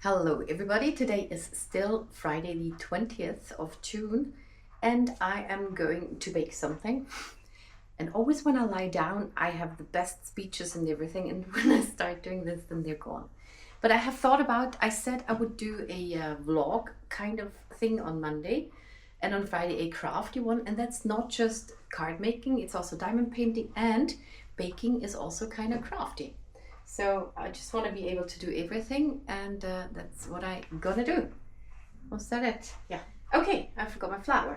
Hello everybody, today is still Friday the 20th of June and I am going to bake something. And always when I lie down I have the best speeches and everything, and when I start doing this then they're gone. But I have thought about, I said I would do a vlog kind of thing on Monday, and on Friday a crafty one, and that's not just card making, it's also diamond painting, and baking is also kind of crafty. So I just want to be able to do everything, and that's what I'm gonna do. Was that it? Yeah. Okay, I forgot my flour.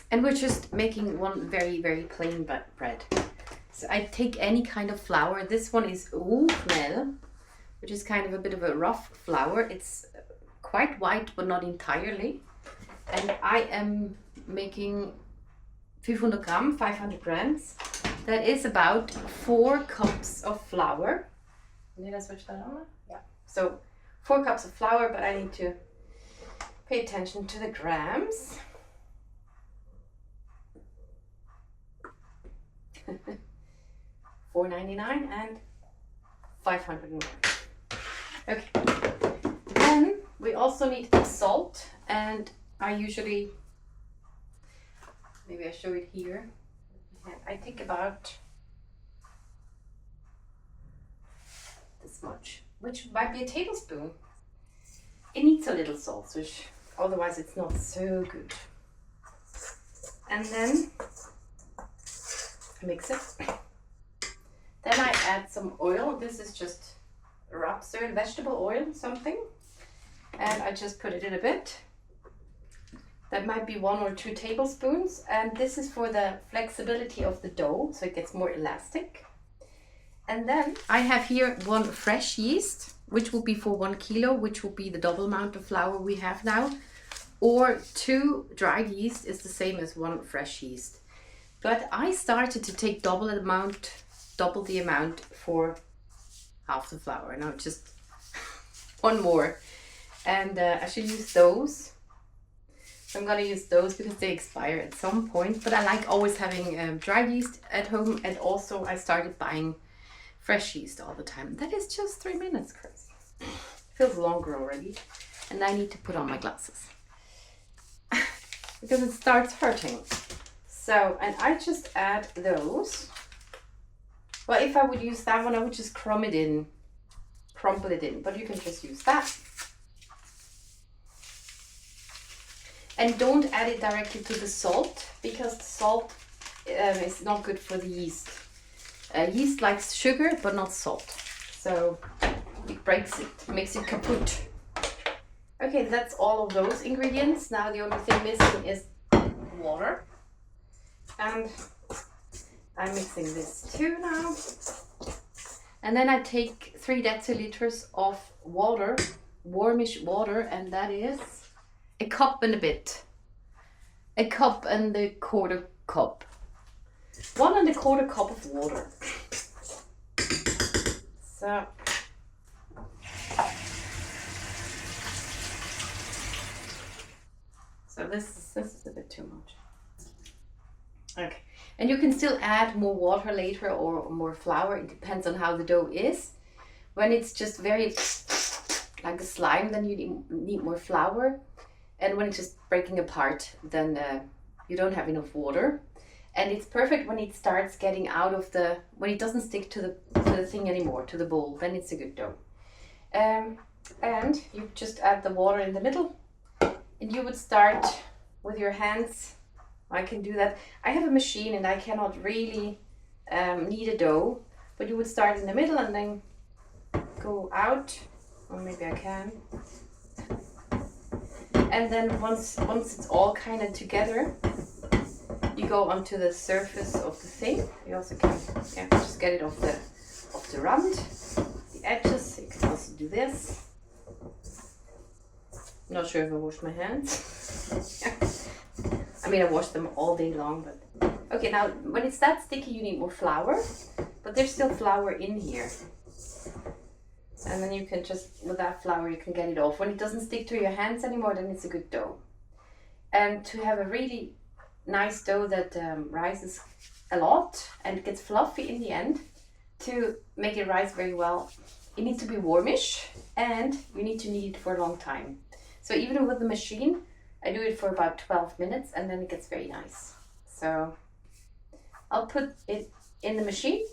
And we're just making one very, very plain bread. So I take any kind of flour. This one is oatmeal, which is kind of a bit of a rough flour. It's quite white, but not entirely. And I am making 500 gram, 500 grams. That is about 4 cups of flour. Did I switch that on? Yeah. So 4 cups of flour, but I need to pay attention to the grams. $4.99 and 500. Okay. Then we also need salt, and I usually, maybe I show it here. I think about this much, which might be a tablespoon. It needs a little salt, which otherwise it's not so good. And then mix it. Then I add some oil. This is just rapsöl, vegetable oil, something. And I just put it in a bit. That might be 1 or 2 tablespoons, and this is for the flexibility of the dough, so it gets more elastic. And then I have here 1 fresh yeast, which will be for 1 kilo, which will be the double amount of flour we have now, or 2 dried yeast is the same as 1 fresh yeast. But I started to take double the amount for half the flour. Now just 1 more, and I should use those. I'm gonna use those because they expire at some point, but I like always having dry yeast at home, and also I started buying fresh yeast all the time. That is just 3 minutes, Chris. Feels longer already, and I need to put on my glasses because it starts hurting. So, and I just add those. Well, if I would use that one, I would just crumple it in, but you can just use that. And don't add it directly to the salt, because the salt is not good for the yeast. Yeast likes sugar, but not salt. So it breaks it, makes it kaput. Okay, that's all of those ingredients. Now the only thing missing is water. And I'm mixing this too now. And then I take 3 deciliters of water, warmish water, and that is a cup and a bit. A cup and a quarter cup. 1 1/4 cup of water. So this is a bit too much. Okay, and you can still add more water later or more flour. It depends on how the dough is. When it's just very like a slime, then you need more flour. And when it's just breaking apart, then you don't have enough water. And it's perfect when it starts getting out of when it doesn't stick to the thing anymore, to the bowl, then it's a good dough. And you just add the water in the middle, and you would start with your hands. I can do that. I have a machine and I cannot really knead a dough, but you would start in the middle and then go out, or maybe I can. And then once it's all kind of together, you go onto the surface of the thing. You also can just get it off the rand, the edges. You can also do this. Not sure if I washed my hands. I mean, I wash them all day long, but okay. Now, when it's that sticky, you need more flour, but there's still flour in here. And then you can just, with that flour, you can get it off. When it doesn't stick to your hands anymore, then it's a good dough. And to have a really nice dough that rises a lot and gets fluffy in the end, to make it rise very well, it needs to be warmish, and you need to knead it for a long time. So even with the machine, I do it for about 12 minutes and then it gets very nice. So I'll put it in the machine,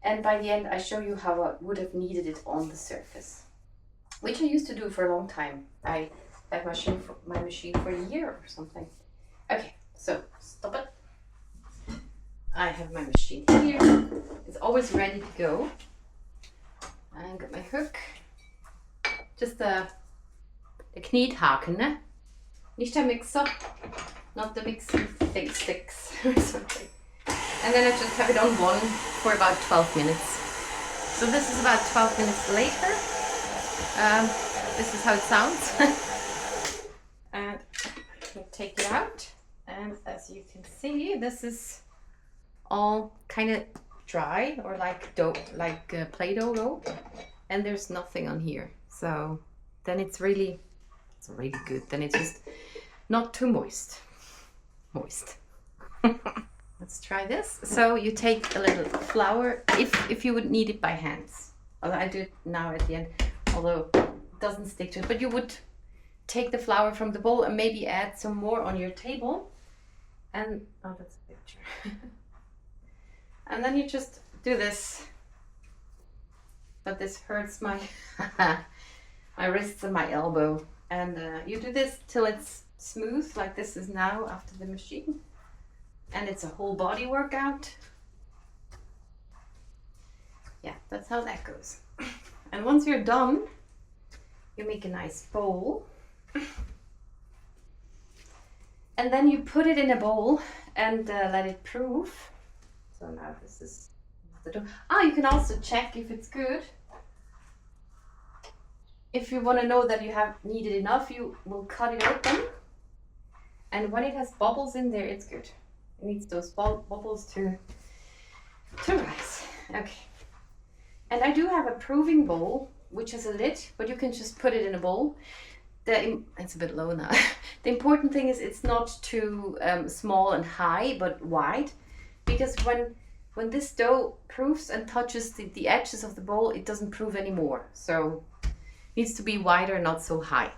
and by the end I show you how I would have kneaded it on the surface, which I used to do for a long time. I had my machine for a year or something. Okay, so stop it. I have my machine here. It's always ready to go. I got my hook. Just a kneadhaken, ne? Nicht der Mixer, not the mixing sticks or something. And then I just have it on one for about 12 minutes. So this is about 12 minutes later. This is how it sounds. And I take it out. And as you can see, this is all kind of dry, or like dough, like Play-Doh dough. And there's nothing on here. So then it's really good. Then it's just not too moist. Let's try this. So you take a little flour, if you would knead it by hands. Although I do it now at the end, although it doesn't stick to it. But you would take the flour from the bowl and maybe add some more on your table. And, oh, that's a picture. And then you just do this. But this hurts my my wrists and my elbow. And you do this till it's smooth, like this is now after the machine. And it's a whole body workout. Yeah, that's how that goes. And once you're done, you make a nice bowl. And then you put it in a bowl and let it proof. So now this is the dough. Ah, you can also check if it's good. If you want to know that you have kneaded enough, you will cut it open. And when it has bubbles in there, it's good. It needs those bubbles to rise. Okay. And I do have a proving bowl, which has a lid, but you can just put it in a bowl. It's a bit low now. The important thing is it's not too small and high, but wide. Because when this dough proofs and touches the edges of the bowl, it doesn't proof anymore. So it needs to be wider, not so high.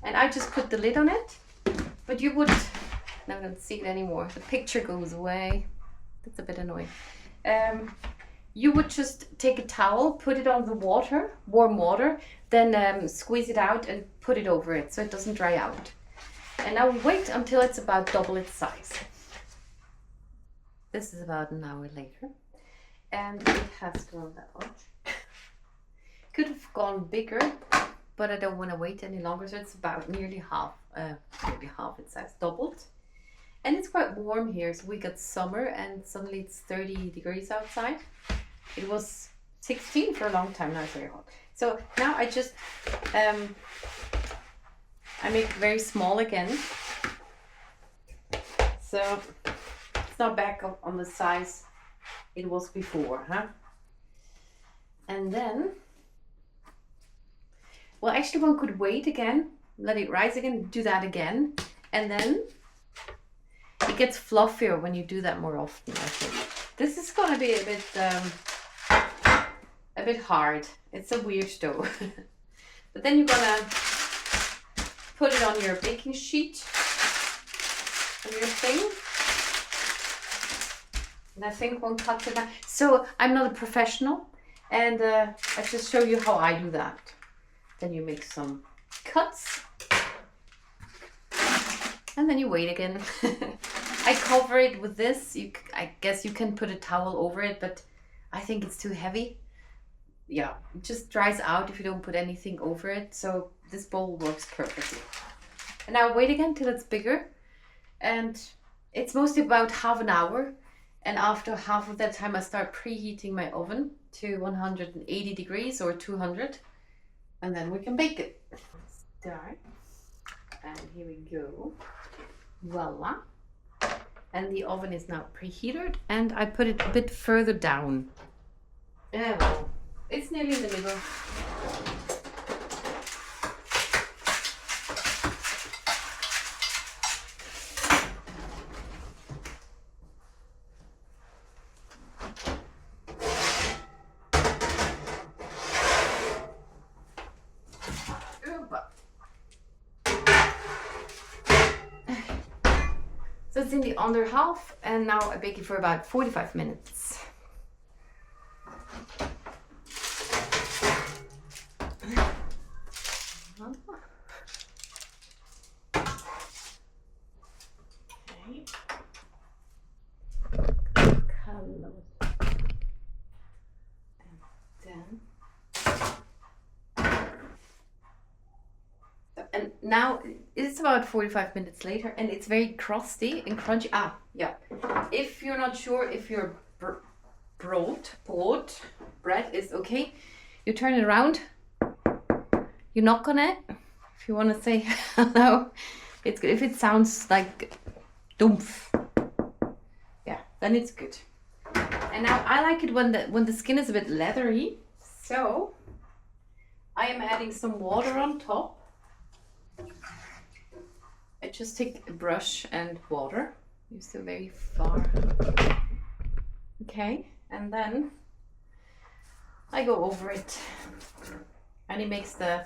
And I just put the lid on it. But you would, now I don't see it anymore. The picture goes away. That's a bit annoying. You would just take a towel, put it on the water, warm water, then squeeze it out and put it over it so it doesn't dry out. And now wait until it's about double its size. This is about an hour later. And it has grown that much. Could have gone bigger, but I don't want to wait any longer, so it's about nearly half its size, doubled. And it's quite warm here, so we got summer and suddenly it's 30 degrees outside. It was 16 for a long time, now it's very hot. So now I just, I make it very small again. So it's not back on the size it was before, huh? And then, well, actually one could wait again, let it rise again, do that again, and then it gets fluffier when you do that more often, I think. This is gonna be a bit hard. It's a weird dough. But then you're gonna put it on your baking sheet, on your thing. And I think one cuts it back. So I'm not a professional, and I just show you how I do that. Then you make some cuts, and then you wait again. I cover it with this. I guess you can put a towel over it, but I think it's too heavy. Yeah, it just dries out if you don't put anything over it. So this bowl works perfectly. And now wait again till it's bigger. And it's mostly about half an hour. And after half of that time, I start preheating my oven to 180 degrees or 200. And then we can bake it. Start. And here we go. Voila. And the oven is now preheated. And I put it a bit further down. Oh, it's nearly in the middle. That's in the under half, and now I bake it for about 45 minutes. Okay. Color. And now it's about 45 minutes later, and it's very crusty and crunchy. Ah, yeah. If you're not sure if your bread is okay, you turn it around, you knock on it. If you want to say hello, it's good. If it sounds like dumpf, yeah, then it's good. And now I like it when the skin is a bit leathery, so I am adding some water on top. I just take a brush and water. You're still very far. Okay, and then I go over it, and it makes the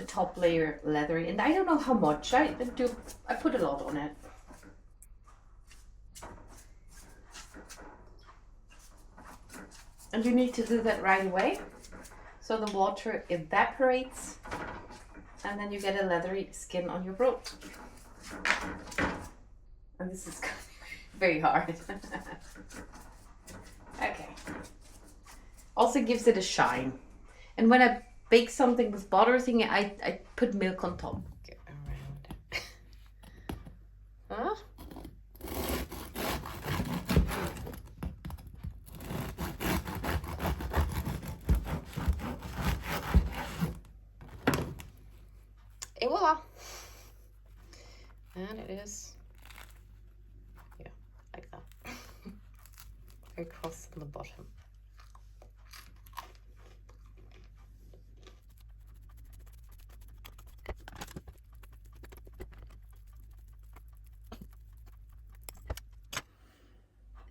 top layer leathery. And I don't know how much I put a lot on it. And you need to do that right away, so the water evaporates, and then you get a leathery skin on your bread. And this is very hard. Okay. Also gives it a shine. And when I bake something with butter thing, I put milk on top. Get around. Huh? Et voila! And it is, yeah, like that. Very cross on the bottom.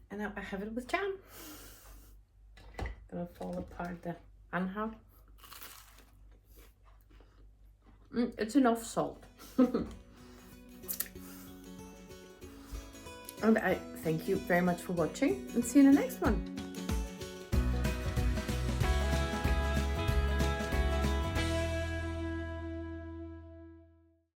And now I have it with jam. Gonna fall apart the anhang. It's enough salt. And I thank you very much for watching, and see you in the next one.